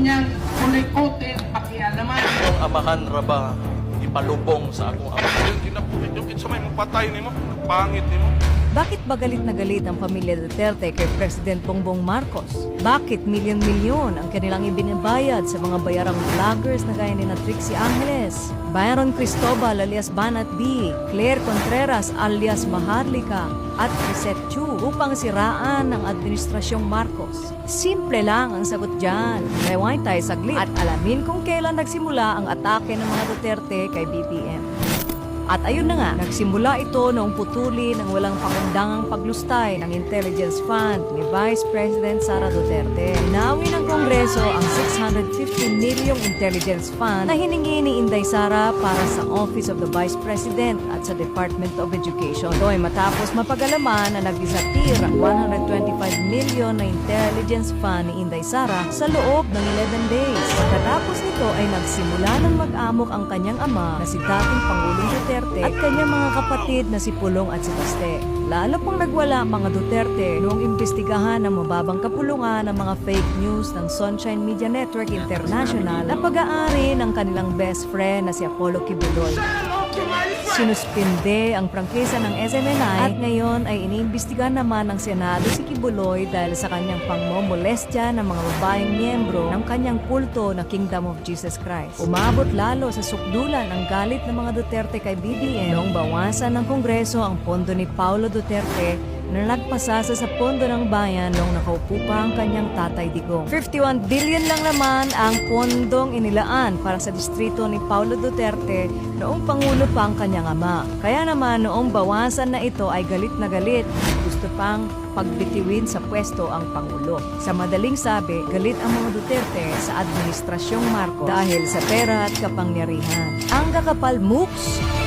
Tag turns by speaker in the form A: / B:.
A: niyang kulikutin, pakialaman.
B: Ang amahan ra ba ipalubong sa akong ama?
C: Yung kinapulit yung kitsa may mapatay ni mo, pangit ni mo.
D: Bakit ba galit na galit ang pamilya Duterte kay President Bongbong Marcos? Bakit milyon-milyon ang kanilang ibinabayad sa mga bayarang vloggers na gaya ni Trixie Angeles, Byron Cristobal alias Banat B, Claire Contreras alias Maharlika, at Lisette Chu upang siraan ang Administrasyong Marcos? Simple lang ang sagot dyan. Rewind tayo saglit at alamin kung kailan nagsimula ang atake ng mga Duterte kay BBM. At ayun na nga, nagsimula ito noong putuli ng walang pakundangang paglustay ng intelligence fund ni Vice President Sara Duterte. Inawi ng Kongreso ang 650 milyong intelligence fund na hiningi ni Inday Sara para sa Office of the Vice President at sa Department of Education. Ito ay matapos mapagalaman na nag-disappear ang 125 milyon na intelligence fund ni Inday Sara sa loob ng 11 days. Pagkatapos nito ay nagsimula ng mag-amok ang kanyang ama na si dating Pangulong Duterte at kanyang mga kapatid na si Pulong at si Baste. Lalo pang nagwala mga Duterte noong imbestigahan ng mababang kapulungan ng mga fake news ng Sunshine Media Network International na pag-aari ng kanilang best friend na si Apollo Kibuloy. Sinuspinde ang prangkisa ng SMNI at ngayon ay iniimbestigahan naman ng Senado si Kibuloy dahil sa kanyang pangmomolestya ng mga babaeng miyembro ng kanyang kulto na Kingdom of Jesus Christ. Umabot lalo sa sukdulan ang galit ng mga Duterte kay BBM noong bawasan ng Kongreso ang pondo ni Paulo Duterte na nagpasasa sa pondo ng bayan noong nakaupo pa ang kanyang tatay Digong. 51 billion lang naman ang pondong inilaan para sa distrito ni Paulo Duterte noong Pangulo pa ang kanyang ama. Kaya naman noong bawasan na ito ay galit na galit. Gusto pang pagbitiwin sa pwesto ang Pangulo. Sa madaling sabi, galit ang mga Duterte sa Administrasyong Marcos dahil sa pera at kapangyarihan. Ang kakapal mooks!